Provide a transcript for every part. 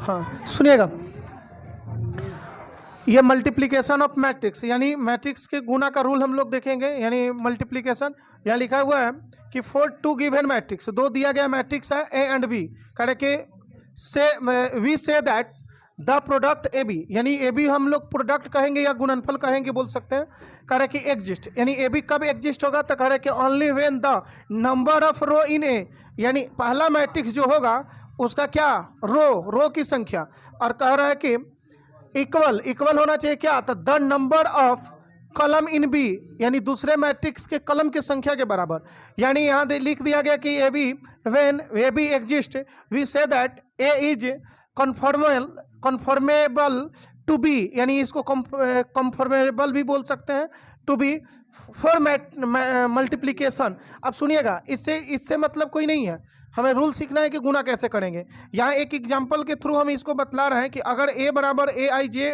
हाँ सुनिएगा, ये मल्टीप्लिकेशन ऑफ मैट्रिक्स यानी मैट्रिक्स के गुना का रूल हम लोग देखेंगे। यानी मल्टीप्लिकेशन यहाँ लिखा हुआ है कि फॉर टू गिवन मैट्रिक्स, दो दिया गया मैट्रिक्स है ए एंड बी, कह रहे कि से we say that the product A B, यानी ए बी हम लोग प्रोडक्ट कहेंगे या गुणनफल कहेंगे बोल सकते हैं। कह रहे कि एग्जिस्ट, यानी ए बी कब एग्जिस्ट होगा, तो कह रहे कि only when the number of row in A, यानी पहला मैट्रिक्स जो होगा उसका क्या रो की संख्या, और कह रहा है कि इक्वल होना चाहिए क्या, तो द नंबर ऑफ कलम इन बी, यानी दूसरे मैट्रिक्स के कलम की संख्या के बराबर। यानी यहाँ लिख दिया गया कि A B when A B exist we say that A is conformable to B, यानी इसको कन्फर्मेबल भी बोल सकते हैं, टू बी फॉर मल्टीप्लिकेशन। अब सुनिएगा, इससे मतलब कोई नहीं है, हमें रूल सीखना है कि गुना कैसे करेंगे। यहाँ एक एग्जाम्पल के थ्रू हम इसको बतला रहे हैं कि अगर ए बराबर ए आई जे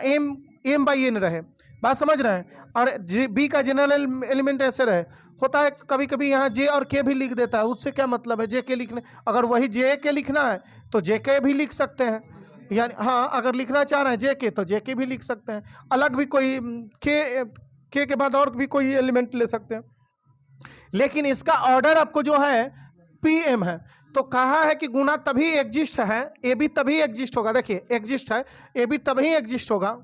एम बाई एन रहे, बात समझ रहे हैं, और जे बी का जनरल एलिमेंट ऐसे रहे, होता है कभी कभी यहाँ जे और के भी लिख देता है, उससे क्या मतलब है जे के लिखने, अगर वही जे के लिखना है तो जे के भी लिख सकते हैं, यानी हाँ अगर लिखना चाह रहे हैं जे के तो जे के भी लिख सकते हैं, अलग भी कोई के बाद और भी कोई एलिमेंट ले सकते हैं। लेकिन इसका ऑर्डर आपको जो है पी एम है, तो कहा है कि गुना तभी एग्जिस्ट है, ए बी तभी एग्जिस्ट होगा। देखिए एग्जिस्ट है, ए बी तभी एग्जिस्ट होगा,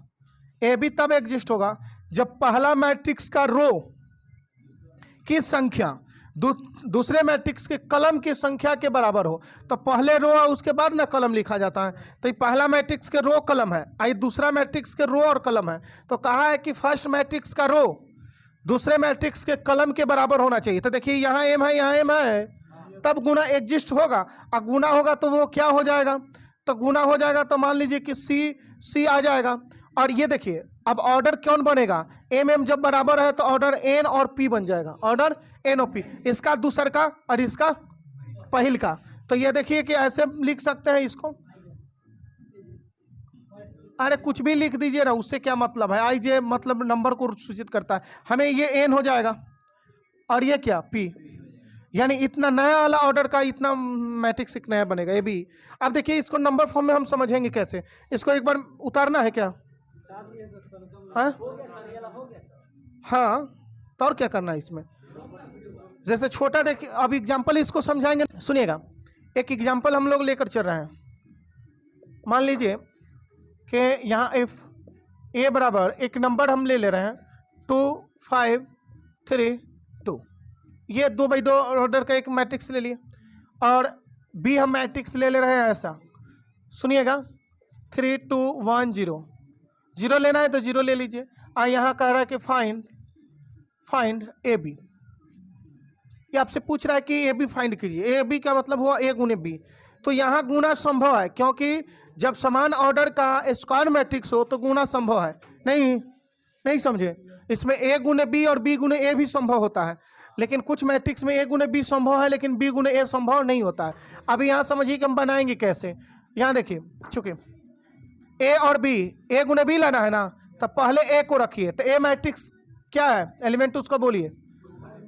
ए बी तब एग्जिस्ट होगा जब पहला मैट्रिक्स का रो की संख्या दूसरे मैट्रिक्स के कलम की संख्या के बराबर हो। तो पहले रो और उसके बाद ना कलम लिखा जाता है, तो ये पहला मैट्रिक्स के रो कलम है, आई दूसरा मैट्रिक्स के रो और कलम है, तो कहा है कि फर्स्ट मैट्रिक्स का रो दूसरे मैट्रिक्स के कलम के बराबर होना चाहिए। तो देखिए यहाँ एम है, यहाँ एम है, तब गुना एग्जिस्ट होगा, और गुना होगा तो वो क्या हो जाएगा, तो गुना हो जाएगा तो मान लीजिए कि सी आ जाएगा। और ये देखिए अब ऑर्डर कौन बनेगा, एम जब बराबर है तो ऑर्डर एन और पी बन जाएगा, ऑर्डर एन और पी, इसका दूसर का और इसका पहल का। तो ये देखिए कि ऐसे लिख सकते हैं इसको, अरे कुछ भी लिख दीजिए ना, उससे क्या मतलब है, आई जे मतलब नंबर को सूचित करता है, हमें ये एन हो जाएगा और ये क्या पी, यानी इतना नया वाला ऑर्डर का इतना मैट्रिक्स एक नया बनेगा ए बी। अब देखिए इसको नंबर फॉर्म में हम समझेंगे कैसे, इसको एक बार उतारना है क्या, हाँ हाँ, तो और क्या करना है इसमें, जैसे छोटा देखिए अब एग्जाम्पल इसको समझाएंगे। सुनिएगा एक एग्जाम्पल हम लोग लेकर चल रहे हैं, मान लीजिए कि यहाँ इफ ए बराबर एक नंबर हम ले रहे हैं 2 5 3 2, ये 2x2 ऑर्डर का एक मैट्रिक्स ले लिए, और बी हम मैट्रिक्स ले रहे हैं ऐसा, सुनिएगा 3 2 1 0, 0 लेना है तो 0 ले लीजिए। और यहाँ कह रहा है कि फाइंड ए बी, ये आपसे पूछ रहा है कि ए बी फाइंड कीजिए, ए बी का मतलब हुआ ए गुने बी, तो यहाँ गुना संभव है, क्योंकि जब समान ऑर्डर का स्क्वायर मैट्रिक्स हो तो गुना संभव है। नहीं समझे, इसमें ए गुने बी और बी गुने ए भी संभव होता है, लेकिन कुछ मैट्रिक्स में ए गुने बी संभव है लेकिन बी गुने ए संभव नहीं होता है। अभी यहाँ समझिए कि हम बनाएंगे कैसे। यहाँ देखिए चूंकि ए और बी, ए गुने बी लाना है ना, तब पहले ए को रखिए, तो ए मैट्रिक्स क्या है, एलिमेंट उसका बोलिए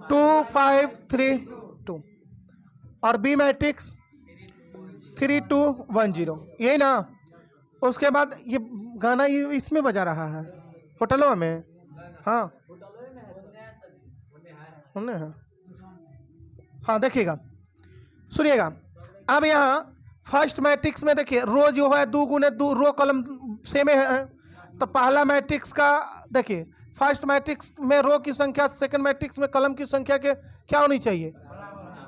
2 5 3 2, और बी मैट्रिक्स 3 2 1 0, यही ना। उसके बाद ये गाना ये इसमें बजा रहा है होटलों में, हाँ हमने हाँ देखिएगा, सुनिएगा। अब यहाँ फर्स्ट मैट्रिक्स में देखिए रो जो है 2 गुने 2, रो कलम सेम है, तो पहला मैट्रिक्स का देखिए फर्स्ट मैट्रिक्स में रो की संख्या सेकंड मैट्रिक्स में कलम की संख्या के क्या होनी चाहिए,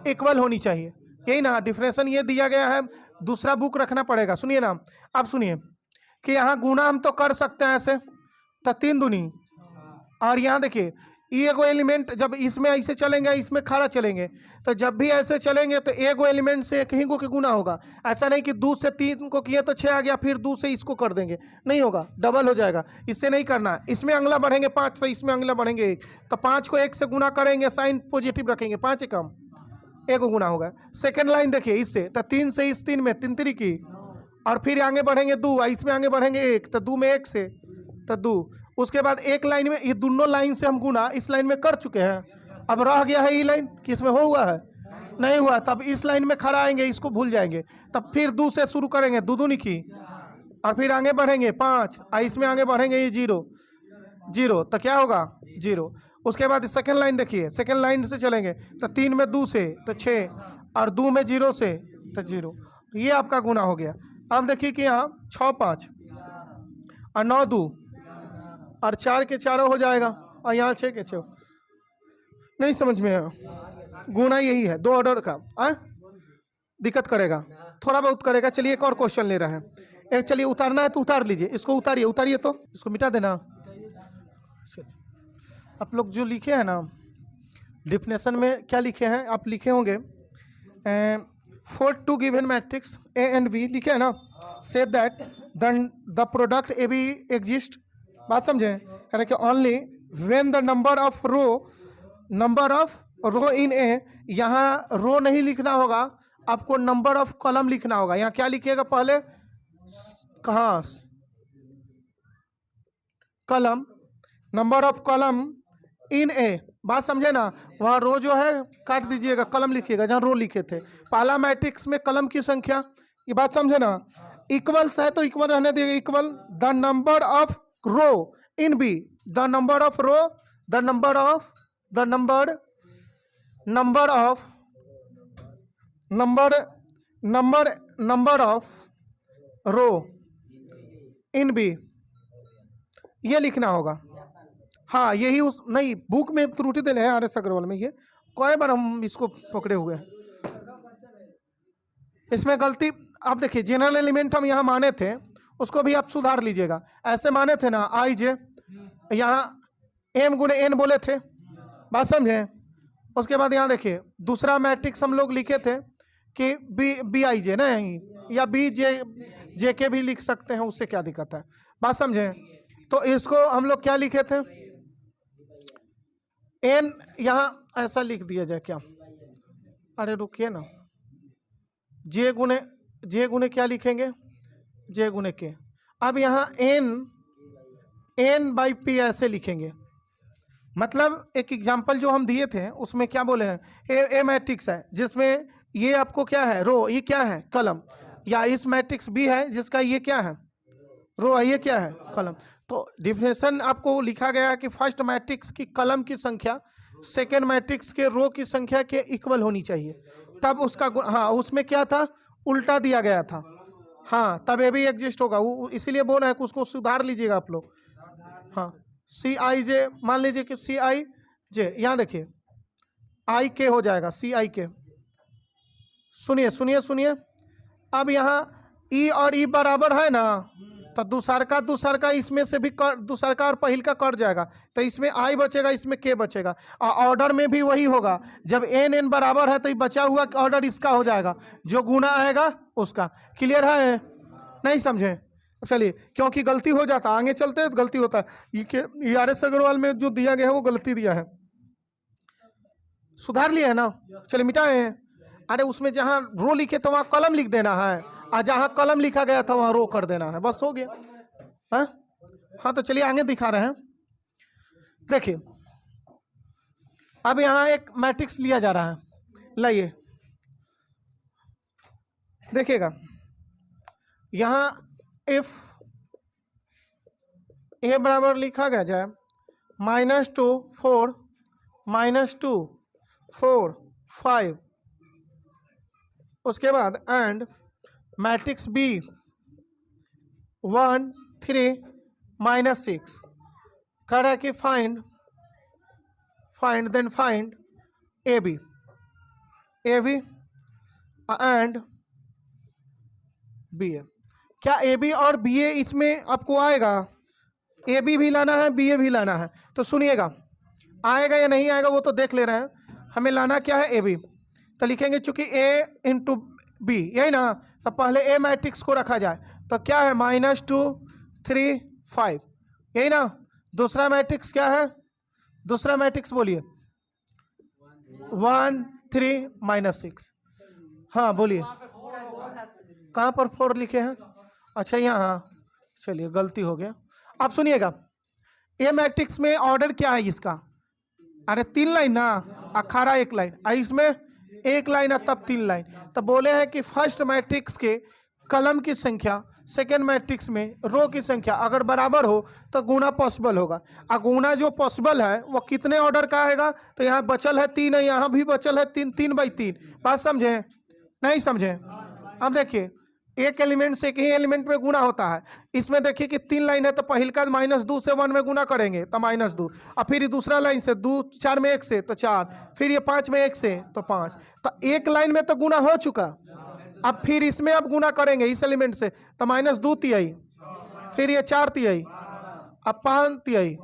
इक्वल होनी चाहिए, यही ना। डिफरेंशन ये दिया गया है, दूसरा बुक रखना पड़ेगा। सुनिए ना, अब सुनिए कि यहाँ गुना हम तो कर सकते हैं ऐसे, तो 3 दूनी, और यहाँ देखिए एगो एलिमेंट जब इसमें ऐसे चलेंगे इसमें खड़ा चलेंगे, तो जब भी ऐसे चलेंगे तो एगो एलिमेंट से एक ही को के गुना होगा। ऐसा नहीं कि 2 से 3 को किए तो 6 आ गया फिर 2 से इसको कर देंगे, नहीं होगा, डबल हो जाएगा, इससे नहीं करना। इसमें अगला बढ़ेंगे 5 से, इसमें अगला बढ़ेंगे 1, तो 5 को 1 से गुना करेंगे, साइन पॉजिटिव रखेंगे, 5 कम 1 गुना होगा। सेकेंड लाइन देखिए इससे, तो 3 से इस 3 में 3 3 की, और फिर आगे बढ़ेंगे 2, इसमें आगे बढ़ेंगे 1, तो 2 में 1 से तो 2, उसके बाद एक लाइन में, ये दोनों लाइन से हम गुना इस लाइन में कर चुके हैं, अब रह गया है ये लाइन कि इसमें हो हुआ है, नहीं हुआ, तब इस लाइन में खड़ा आएंगे, इसको भूल जाएंगे, तब फिर 2 से शुरू करेंगे, दूनी की, और फिर आगे बढ़ेंगे 5, इसमें आगे बढ़ेंगे ये 0 0, तो क्या होगा 0। उसके बाद सेकेंड लाइन देखिए, सेकेंड लाइन से चलेंगे तो 3 में 2 से तो 6, और 2 में 0 से तो 0, ये आपका गुना हो गया। अब देखिए कि यहाँ 6 5 और 9 2 और 4 के 4 हो जाएगा, और यहाँ 6 के 6, नहीं समझ में आया? गुना यही है 2 ऑर्डर का। दिक्कत करेगा, थोड़ा बहुत करेगा। चलिए एक और क्वेश्चन ले रहे हैं, एक चलिए उतारना है तो उतार लीजिए, इसको उतारिए, उतारिए तो इसको मिटा देना। आप लोग जो लिखे हैं ना डिफिनेशन में, क्या लिखे हैं आप? लिखे होंगे for two given matrix A and B, लिखे है ना, से that the product A B exist. बात समझें, कह रहे कि only when the number of row in A, यहाँ रो नहीं लिखना होगा आपको, नंबर ऑफ कॉलम लिखना होगा। यहाँ क्या लिखिएगा पहले, कहाँ column, number of column in A, बात समझे ना, वहाँ रो जो है काट दीजिएगा, कॉलम लिखिएगा जहाँ रो लिखे थे। पहला मैट्रिक्स में कॉलम की संख्या, ये बात समझे ना, इक्वल्स है तो इक्वल रहने देगा, equal the number of row in B, the number of row, the number of row in B, ये लिखना होगा। हाँ यही उस, नहीं बुक में त्रुटि दे रहे हैं RS अग्रवाल में, ये कई बार हम इसको पकड़े हुए हैं, इसमें गलती। आप देखिए जनरल एलिमेंट हम यहाँ माने थे, उसको भी आप सुधार लीजिएगा। ऐसे माने थे ना आई जे, यहाँ m गुणे n बोले थे, बात समझे। उसके बाद यहाँ देखिए दूसरा मैट्रिक्स हम लोग लिखे थे कि बी आई जे नहीं, या बी जे के भी लिख सकते हैं, उससे क्या दिक्कत है, बात समझे। तो इसको हम लोग क्या लिखे थे, एन, यहाँ ऐसा लिख दिया जाए क्या, अरे रुकिए ना, जे गुने क्या लिखेंगे, जे गुने के। अब यहाँ एन बाई पी ऐसे लिखेंगे, मतलब एक एग्जांपल जो हम दिए थे उसमें क्या बोले हैं, ए मैट्रिक्स है जिसमें ये आपको क्या है रो, ये क्या है कॉलम, या इस मैट्रिक्स बी है जिसका ये क्या है रो, ये क्या है कॉलम। तो डिफिनेशन आपको लिखा गया है कि फर्स्ट मैट्रिक्स की कॉलम की संख्या सेकेंड मैट्रिक्स के रो की संख्या के इक्वल होनी चाहिए, तब उसका हाँ उसमें क्या था, उल्टा दिया गया था, हाँ तब ये भी एग्जिस्ट होगा। वो इसीलिए बोल रहे हैं कि उसको सुधार लीजिएगा आप लोग। हाँ सी आई जे, मान लीजिए कि सी आई जे, यहाँ देखिए आई के हो जाएगा, सी आई के। सुनिए सुनिए सुनिए, अब यहाँ ई और ई बराबर है ना, तो दूसर का इसमें से भी दूसर का और पहिल का कट जाएगा, तो इसमें आई बचेगा, इसमें के बचेगा। और ऑर्डर में भी वही होगा, जब एन बराबर है तो ये बचा हुआ ऑर्डर इसका हो जाएगा, जो गुना आएगा उसका। क्लियर है, नहीं समझे? चलिए, क्योंकि गलती हो जाता, आगे चलते हैं तो गलती होता है। ये RS अग्रवाल में जो दिया गया है वो गलती दिया है, सुधार लिया है ना, चलिए मिटाए। अरे उसमें जहाँ रो लिखे तो वहाँ कॉलम लिख देना है, और जहाँ कॉलम लिखा गया था वहाँ रो कर देना है, बस हो गया। हाँ तो चलिए आगे दिखा रहे हैं। देखिए अब यहाँ एक मैट्रिक्स लिया जा रहा है, लाइए देखिएगा, यहाँ इफ ए बराबर लिखा गया जाए -2 4 -2 4 5, उसके बाद एंड मैट्रिक्स बी 1 3 -6, कह रहा है कि find then find A B and B A. क्या ए बी और बी ए इसमें आपको आएगा, ए बी भी लाना है बी ए भी लाना है, तो सुनिएगा आएगा या नहीं आएगा वो तो देख ले रहे हैं। हमें लाना क्या है ए बी, तो लिखेंगे चूंकि ए इंटू बी, यही ना, सब पहले ए मैट्रिक्स को रखा जाए, तो क्या है -2 3 5, यही ना। दूसरा मैट्रिक्स क्या है, दूसरा मैट्रिक्स बोलिए 1 3 -6। हाँ बोलिए, कहाँ पर 4 लिखे हैं, अच्छा यहाँ, चलिए गलती हो गया। अब सुनिएगा, ए मैट्रिक्स में ऑर्डर क्या है इसका, अरे 3 लाइन ना, अखाड़ा 1 लाइन, इसमें एक लाइन है तब 3 लाइन। तब बोले हैं कि फर्स्ट मैट्रिक्स के कलम की संख्या सेकेंड मैट्रिक्स में रो की संख्या अगर बराबर हो तो गुना पॉसिबल होगा। और गुना जो पॉसिबल है वो कितने ऑर्डर का आएगा? तो यहाँ बचल है 3 है, यहाँ भी बचल है 3, 3/3। बात समझे नहीं समझे? अब देखिए एक एलिमेंट से एक ही एलिमेंट में गुना होता है। इसमें देखिए कि 3 लाइन है तो पहल का -2 से 1 में गुना करेंगे तो -2, और फिर ये दूसरा लाइन से 2 4 में 1 से तो 4, फिर ये 5 में 1 से तो 5। तो एक लाइन में तो गुना हो चुका। अब फिर इसमें अब गुना करेंगे इस एलिमेंट से तो -2 तिहाई, फिर ये 4 तिहाई, अब 5 तिहाई,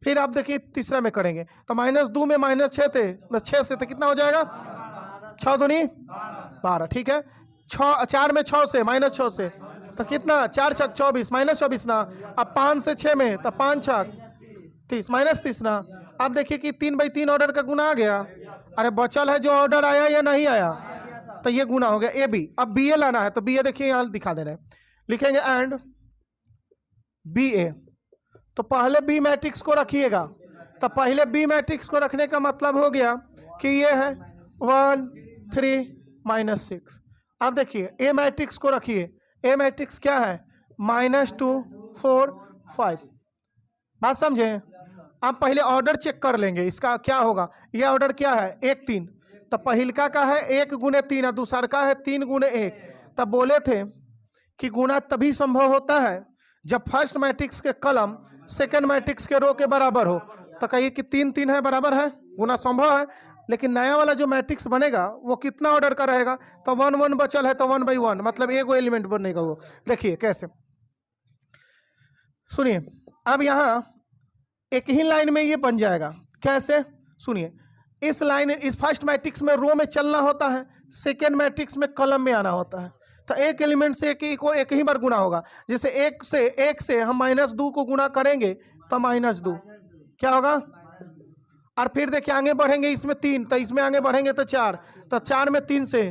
फिर आप देखिए तीसरा में करेंगे तो -2 में -6 थे, 6 से तो कितना हो जाएगा? 6 दूनी 12। ठीक है, 4 में 6 से -6 से तो कितना? 4 छक 24, -24 ना। अब 5 से 6 में तो 5 छक 30, -30 ना। अब देखिए कि 3/3 ऑर्डर का गुना आ गया। अरे बचल है जो ऑर्डर आया या नहीं आया तो ये गुना हो गया ए बी। अब बी ए लाना है तो बी ए देखिए यहाँ दिखा दे रहे हैं, लिखेंगे एंड बी ए। तो पहले बी मैट्रिक्स को रखिएगा। तो पहले बी मैट्रिक्स को रखने का मतलब हो गया कि ये है 1 3 -6। अब देखिए ए मैट्रिक्स को रखिए। ए मैट्रिक्स क्या है? -2 4 5। बात समझे? आप पहले ऑर्डर चेक कर लेंगे इसका क्या होगा। यह ऑर्डर क्या है? 1 3। तो पहिलका का है 1 गुने 3 और दूसरा का है 3 गुने 1। तब बोले थे कि गुना तभी संभव होता है जब फर्स्ट मैट्रिक्स के कलम सेकंड मैट्रिक्स के रो के बराबर हो। तो कहिए कि 3 3 है, बराबर है, गुना संभव है। लेकिन नया वाला जो मैट्रिक्स बनेगा वो कितना ऑर्डर का रहेगा? तो 1 1 बचल है तो 1/1, मतलब एगो एलिमेंट बनेगा वो। देखिए कैसे, सुनिए। अब यहाँ एक ही लाइन में ये बन जाएगा। कैसे? सुनिए, इस लाइन इस फर्स्ट मैट्रिक्स में रो में चलना होता है, सेकेंड मैट्रिक्स में कलम में आना होता है। तो एक एलिमेंट से एक ही बार गुना होगा। जैसे 1 से हम -2 को गुना करेंगे तो -2 क्या होगा? और फिर देखिए आगे बढ़ेंगे इसमें 3, तो इसमें आगे बढ़ेंगे तो 4, तो 4 में 3 से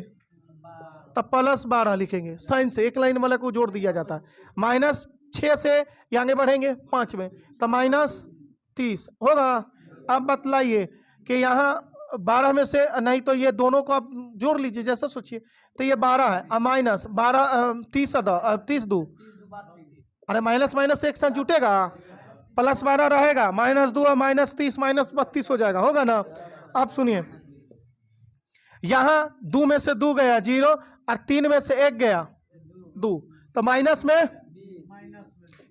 तो +12 लिखेंगे। साइन से एक लाइन वाला को जोड़ दिया जाता है। -6 से ये आगे बढ़ेंगे 5 में तो -30 होगा। अब बतलाइए कि यहाँ 12 में से नहीं तो ये दोनों को आप जोड़ लीजिए जैसा सोचिए। तो ये 12 है और -12 30 2, अरे माइनस माइनस एक साथ जुटेगा, +12 रहेगा, -2 और -30 -32 हो जाएगा, होगा ना। अब सुनिए, यहाँ 2 में से 2 गया 0 और 3 में से 1 गया 2, तो माइनस में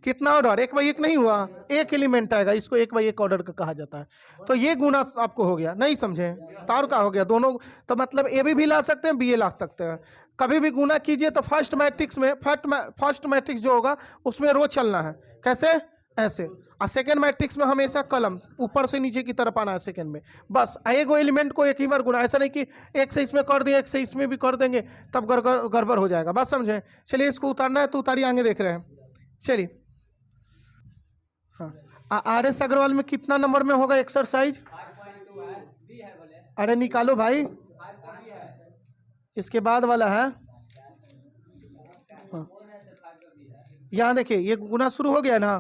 कितना ऑर्डर? 1/1 नहीं हुआ, एक एलिमेंट आएगा, इसको 1/1 ऑर्डर का कहा जाता है। तो ये गुना आपको हो गया, नहीं समझे? तार का हो गया दोनों। तो मतलब ए भी ला सकते हैं, बी ए ला सकते हैं। कभी भी गुना कीजिए तो फर्स्ट मैट्रिक्स में फर्स्ट मैट्रिक्स जो होगा उसमें रो चलना है। कैसे? ऐसे। और सेकेंड मैट्रिक्स में हमेशा कलम ऊपर से नीचे की तरफ आना है सेकेंड में। बस एगो एलिमेंट को एक ही बार गुना, ऐसा नहीं कि एक से इसमें कर दिए एक से इसमें भी कर देंगे, तब गड़बड़ हो जाएगा। बस समझे? चलिए इसको उतारना है तो उतारिए, आगे देख रहे हैं। चलिए, हाँ, RS अग्रवाल में कितना नंबर में होगा एक्सरसाइज? अरे निकालो भाई, इसके बाद वाला है। हाँ, यहाँ देखिए ये गुना शुरू हो गया ना,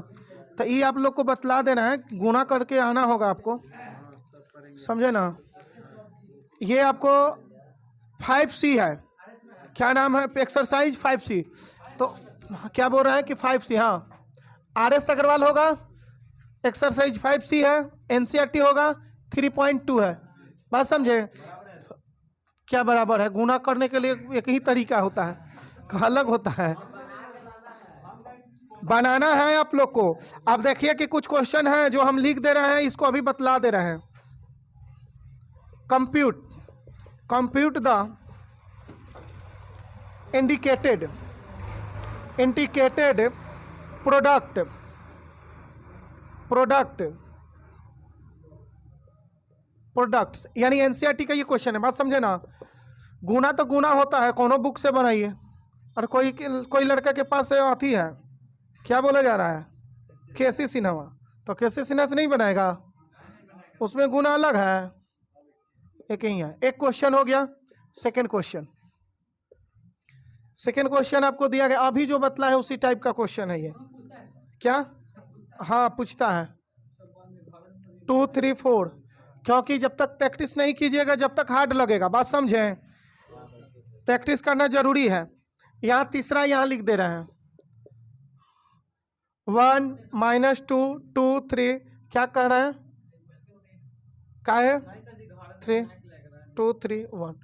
तो ये आप लोग को बतला देना है, गुना करके आना होगा आपको, समझे ना। ये आपको 5C है, क्या नाम है? Exercise 5C। तो क्या बोल रहा है कि 5C, हाँ RS अग्रवाल होगा, एक्सरसाइज 5C है, NCERT होगा 3.2 है। बात समझे? क्या बराबर है? गुना करने के लिए एक ही तरीका होता है, अलग होता है, बनाना है आप लोग को। अब देखिए कि कुछ क्वेश्चन है जो हम लिख दे रहे हैं, इसको अभी बतला दे रहे हैं। कंप्यूट द इंडिकेटेड प्रोडक्ट्स, यानी NCERT का ये क्वेश्चन है। बात समझे ना। गुना तो गुना होता है, कोनो बुक से बनाइए। और कोई लड़का के पास आती है, क्या बोला जा रहा है? KC सिन्हा, तो KC सिन्हा से नहीं बनाएगा, उसमें गुना अलग है, एक ही है। एक क्वेश्चन हो गया। सेकंड क्वेश्चन आपको दिया गया, अभी जो बतला है उसी टाइप का क्वेश्चन है ये। क्या? हाँ पूछता है 2 3 4, क्योंकि जब तक प्रैक्टिस नहीं कीजिएगा जब तक हार्ड लगेगा, बात समझें, प्रैक्टिस करना जरूरी है। यहाँ तीसरा यहाँ लिख दे रहे हैं 1 -2 2 3, क्या कह रहे हैं, क्या है 3 2 3 1।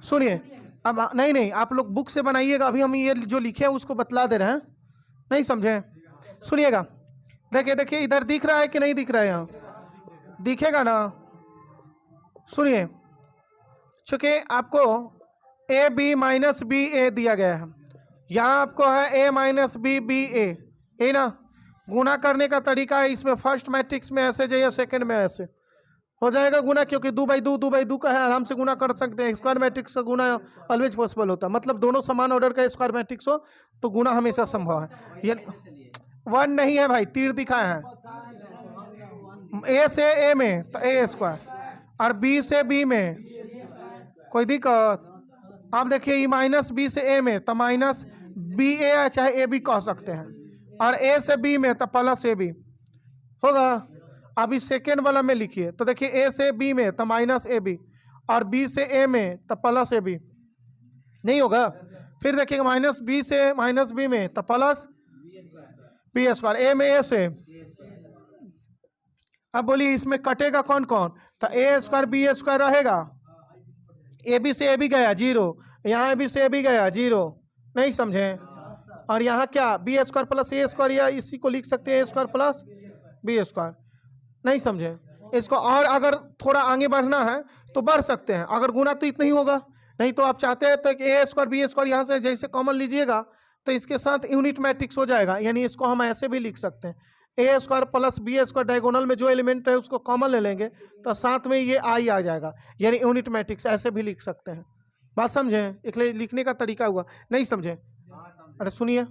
सुनिए अब नहीं आप लोग बुक से बनाइएगा, अभी हम ये जो लिखे हैं उसको बतला दे रहे हैं, नहीं समझे। सुनिएगा, देखिए इधर दिख रहा है कि नहीं दिख रहा है, यहाँ दिखेगा ना। सुनिए, चूंकि आपको ए बी माइनस बी ए दिया गया है, यहाँ आपको है ए माइनस बी बी ए ना। गुना करने का तरीका है इसमें, फर्स्ट मैट्रिक्स में ऐसे जाइए, सेकंड में ऐसे हो जाएगा गुना, क्योंकि 2/2 का है, आराम से गुना कर सकते हैं। स्क्वायर मैट्रिक्स का गुना ऑलवेज पॉसिबल होता है, मतलब दोनों समान ऑर्डर का स्क्वायर मैट्रिक्स हो तो गुना हमेशा संभव है। ये 1 नहीं है भाई, तीर दिखाए हैं, ए से ए में तो ए स्क्वायर और बी से बी में, कोई दिक्कत। आप देखिए ई माइनस बी से ए में तो माइनस बी ए चाहे ए बी कह सकते हैं, और ए से बी में तो प्लस ए बी होगा। अब इस सेकेंड वाला में लिखिए तो देखिए ए से बी में तो माइनस ए बी, और बी से ए में तो प्लस ए बी, नहीं होगा। फिर देखिए माइनस बी से माइनस बी में तो प्लस बी स्क्वायर, ए में ए से। अब बोलिए इसमें कटेगा कौन कौन, तो ए स्क्वायर बी स्क्वायर रहेगा, ए बी से ए बी गया 0, यहाँ ए बी से ए बी गया 0, नहीं समझे। और यहाँ क्या बी स्क्वायर प्लस ए स्क्वायर, या इसी को लिख सकते हैं A square plus B square, नहीं समझे। इसको और अगर थोड़ा आगे बढ़ना है तो बढ़ सकते हैं, अगर गुना तो इतना ही होगा, नहीं तो आप चाहते हैं तो ए स्क्वायर बी स्क्वायर यहाँ से जैसे कॉमन लीजिएगा तो इसके साथ यूनिट मैट्रिक्स हो जाएगा, यानी इसको हम ऐसे भी लिख सकते हैं, A square plus B square, diagonal में जो एलिमेंट है उसको कॉमन ले लेंगे तो साथ में ये आई आ जाएगा, यानी यूनिट मैट्रिक्स, ऐसे भी लिख सकते हैं। बात समझें, इसलिए लिखने का तरीका हुआ, नहीं समझे। अरे सुनिए,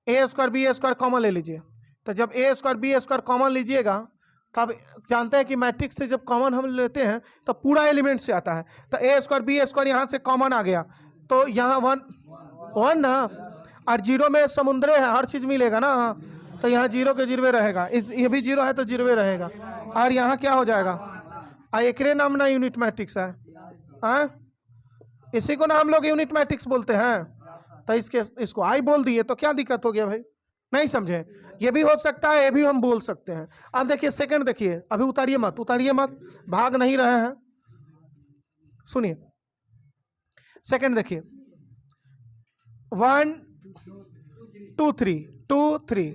ए स्क्वायर बी स्क्वायर कॉमन ले लीजिए, तो जब ए स्क्वायर बी स्क्वायर कॉमन लीजिएगा तब जानते हैं कि मैट्रिक्स से जब कॉमन हम लेते हैं तो पूरा एलिमेंट से आता है, तो ए स्क्वायर बी स्क्वायर यहाँ से कॉमन आ गया तो यहाँ 1 ना, और 0 में समुद्र है, हर चीज़ मिलेगा ना, तो यहाँ 0 के 0 रहेगा, ये भी 0 है तो 0 रहेगा, और यहाँ क्या हो जाएगा, एक नाम ना यूनिट मैट्रिक्स है, इसी को ना हम लोग यूनिट मैट्रिक्स बोलते हैं। तो इसको आई बोल दिए तो क्या दिक्कत हो गया भाई, नहीं समझे। ये भी हो सकता है, ये भी हम बोल सकते हैं। अब देखिए सेकंड, देखिए अभी उतारिए मत, भाग नहीं रहे हैं, सुनिए। सेकंड देखिए 1 2 3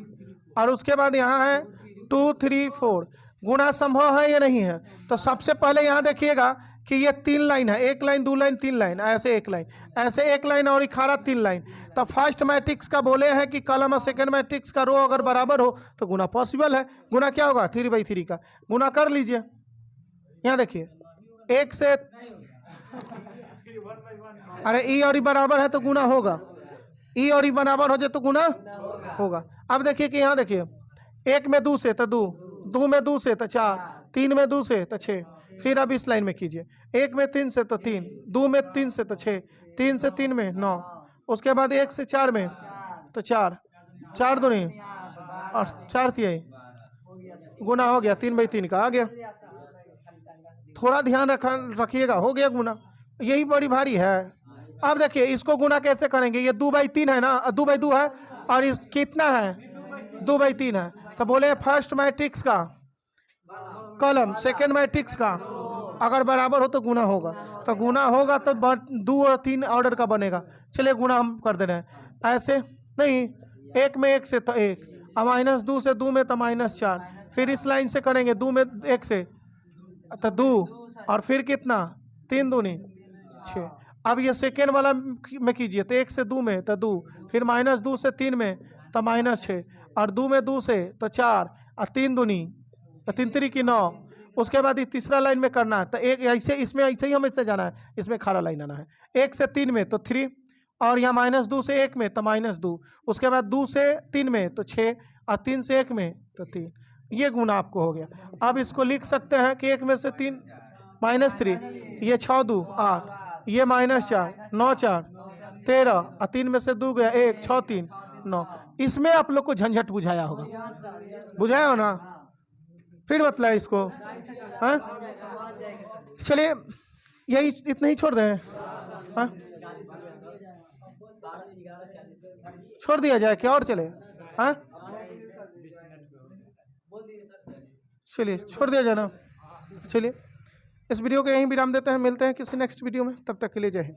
और उसके बाद यहाँ है 2 3 4, गुना संभव है या नहीं है। तो सबसे पहले यहाँ देखिएगा कि ये 3 लाइन है, 1 लाइन 2 लाइन 3 लाइन, ऐसे 1 लाइन, ऐसे 1 लाइन और इखारा 3 लाइन। तो फर्स्ट मैट्रिक्स का बोले हैं कि कॉलम और सेकंड मैट्रिक्स का रो अगर बराबर हो तो गुना पॉसिबल है। गुना क्या होगा, 3/3 का गुना कर लीजिए। यहाँ देखिए 1 से, अरे ई और ई बराबर है तो गुना होगा, ई और ई बराबर हो जाए तो गुना होगा। अब देखिए कि यहाँ देखिए 1 में 2 से तो 2 में 2 से तो 4, 3 में 2 से तो 6, फिर अब इस लाइन में कीजिए 1 में 3 से तो 3, 2 में 3 से तो 6, 3 से 3 में 9, उसके बाद 1 से 4 में तो 4, 4 दूनी और 4 तिहाई, गुना हो गया, 3/3 का आ गया। थोड़ा ध्यान रखिएगा, हो गया गुना, यही बड़ी भारी है। अब देखिए इसको गुना कैसे करेंगे, ये 2/3 है ना, 2/2 है, और इस कितना है 2/3 है, तो बोले फर्स्ट मैट्रिक्स का कॉलम सेकंड मैट्रिक्स का अगर बराबर हो तो गुना होगा, तो गुना होगा तो 2 और 3 ऑर्डर का बनेगा। चलिए गुना हम कर दे रहे हैं, ऐसे नहीं, 1 में 1 से तो 1, और -2 से 2 में तो -4, फिर इस लाइन से करेंगे 2 में 1 से तो 2, और फिर कितना 3 दूनी 6। अब ये सेकेंड वाला में कीजिए तो 1 से 2 में तो 2, फिर -2 से 3 में तो -6, और 2 में 2 से तो 4, और 3 दूनी तो 3 3 की 9। उसके बाद ये तीसरा लाइन में करना है तो एक ऐसे, इसमें ऐसे ही हमें इससे जाना है, इसमें खारा लाइन आना है। 1 से 3 में तो 3, और यहाँ -2 से 1 में तो -2, उसके बाद 2 से 3 में तो 6, और 3 से 1 में तो 3। ये गुना आपको हो गया। अब इसको लिख सकते हैं कि 1 में से 3 -3, ये 6 2 8, ये -4 9 4 13, और 3 में से 2 गया 1, 6 3 9। इसमें आप लोग को झंझट बुझाया होगा, बुझाया हो ना। फिर बतलाए इसको। हाँ चलिए यही इतना ही छोड़ दें। हाँ छोड़ दिया जाए क्या और चले? हाँ चलिए छोड़ दिया जाए ना। चलिए इस वीडियो को यहीं विराम देते हैं, मिलते हैं किसी नेक्स्ट वीडियो में, तब तक के लिए जय हिंद।